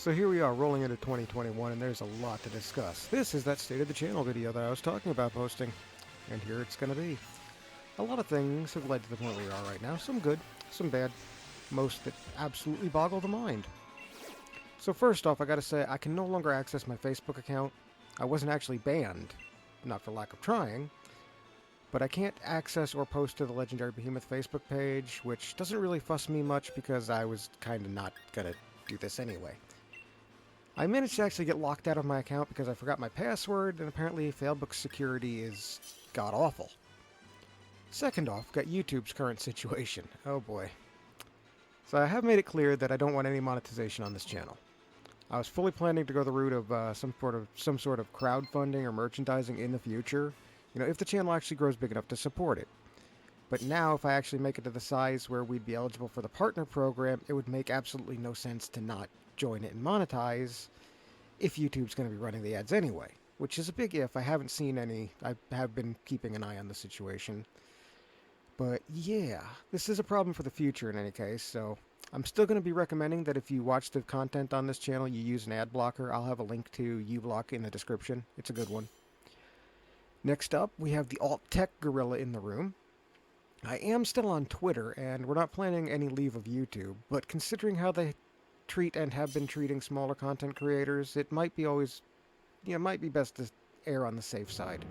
So here we are rolling into 2021 and there's a lot to discuss. This is that State of the Channel video that I was talking about posting, and here it's going to be. A lot of things have led to the point we are right now, some good, some bad, most that absolutely boggle the mind. So first off, I gotta say, I can no longer access my Facebook account. I wasn't actually banned, not for lack of trying, but I can't access or post to the Legendary Behemoth Facebook page, which doesn't really fuss me much because I was kinda not gonna do this anyway. I managed to actually get locked out of my account because I forgot my password, and apparently Failbook security is god-awful. Second off, got YouTube's current situation. Oh boy. So I have made it clear that I don't want any monetization on this channel. I was fully planning to go the route of some sort of crowdfunding or merchandising in the future, if the channel actually grows big enough to support it. But now, if I actually make it to the size where we'd be eligible for the partner program, it would make absolutely no sense to not join it and monetize if YouTube's going to be running the ads anyway, which is a big if. I haven't seen any. I have been keeping an eye on the situation. But yeah, this is a problem for the future in any case, so I'm still going to be recommending that if you watch the content on this channel, you use an ad blocker. I'll have a link to uBlock in the description. It's a good one. Next up, we have the alt-tech gorilla in the room. I am still on Twitter, and we're not planning any leave of YouTube, but considering how they treat and have been treating smaller content creators, it might be best to err on the safe side.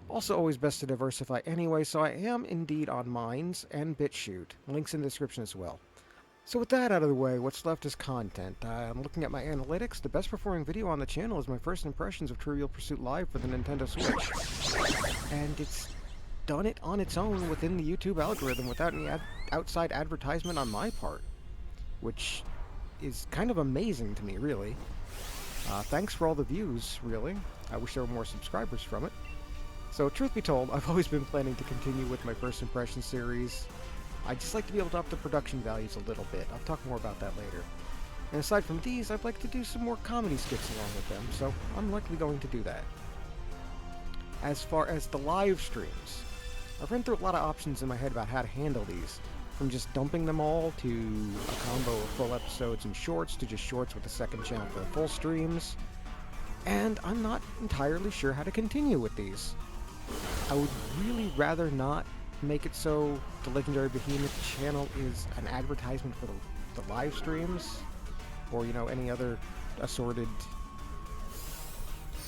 Also always best to diversify anyway, so I am indeed on Minds and BitChute. Links in the description as well. So with that out of the way, what's left is content. I'm looking at my analytics. The best performing video on the channel is my first impressions of Trivial Pursuit Live for the Nintendo Switch. And it's done it on its own within the YouTube algorithm without any outside advertisement on my part, which is kind of amazing to me, really. Thanks for all the views, really. I wish there were more subscribers from it. So, truth be told, I've always been planning to continue with my first impression series. I'd just like to be able to up the production values a little bit. I'll talk more about that later. And aside from these, I'd like to do some more comedy skits along with them, so I'm likely going to do that. As far as the live streams, I've run through a lot of options in my head about how to handle these. From just dumping them all, to a combo of full episodes and shorts, to just shorts with a second channel for full streams. And I'm not entirely sure how to continue with these. I would really rather not make it so the Legendary Behemoth channel is an advertisement for the live streams, or, any other assorted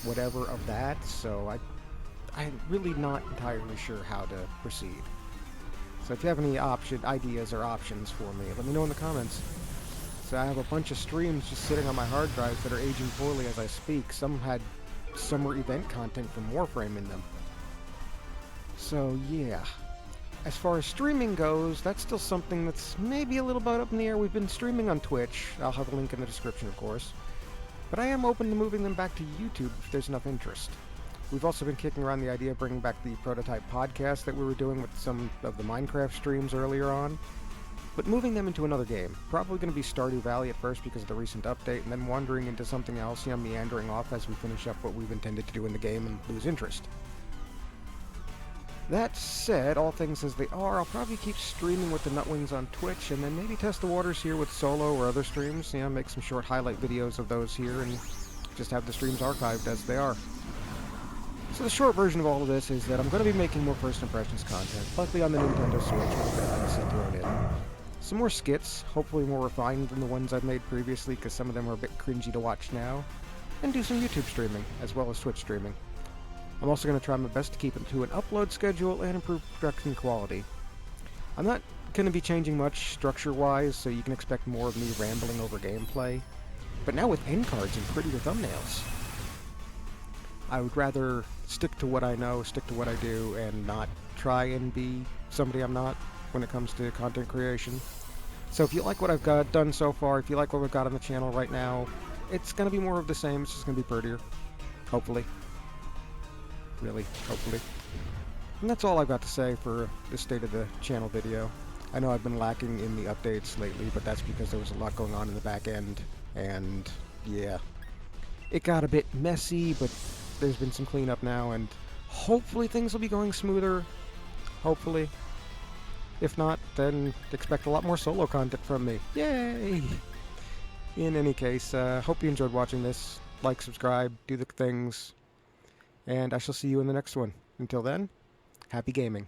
whatever of that, so I'm really not entirely sure how to proceed. So if you have any ideas or options for me, let me know in the comments. So I have a bunch of streams just sitting on my hard drives that are aging poorly as I speak. Some had summer event content from Warframe in them. So yeah. As far as streaming goes, that's still something that's maybe a little bit up in the air. We've been streaming on Twitch. I'll have a link in the description, of course. But I am open to moving them back to YouTube if there's enough interest. We've also been kicking around the idea of bringing back the prototype podcast that we were doing with some of the Minecraft streams earlier on, but moving them into another game. Probably going to be Stardew Valley at first because of the recent update, and then wandering into something else, meandering off as we finish up what we've intended to do in the game and lose interest. That said, all things as they are, I'll probably keep streaming with the Nutwings on Twitch, and then maybe test the waters here with solo or other streams, make some short highlight videos of those here, and just have the streams archived as they are. So the short version of all of this is that I'm going to be making more first impressions content, likely on the Nintendo Switch with a bit of fantasy thrown in. Some more skits, hopefully more refined than the ones I've made previously, because some of them are a bit cringy to watch now, and do some YouTube streaming, as well as Twitch streaming. I'm also going to try my best to keep it to an upload schedule and improve production quality. I'm not going to be changing much structure-wise, so you can expect more of me rambling over gameplay, but now with end cards and prettier thumbnails. I would rather stick to what I know, stick to what I do, and not try and be somebody I'm not when it comes to content creation. So if you like what I've done so far, if you like what we've got on the channel right now, it's going to be more of the same. It's just going to be prettier. Hopefully. Really, hopefully. And that's all I've got to say for this State of the Channel video. I know I've been lacking in the updates lately, but that's because there was a lot going on in the back end, and yeah. It got a bit messy, but there's been some cleanup now, and hopefully things will be going smoother. Hopefully. If not, then expect a lot more solo content from me. Yay! In any case, hope you enjoyed watching this. Like, subscribe, do the things, and I shall see you in the next one. Until then, happy gaming.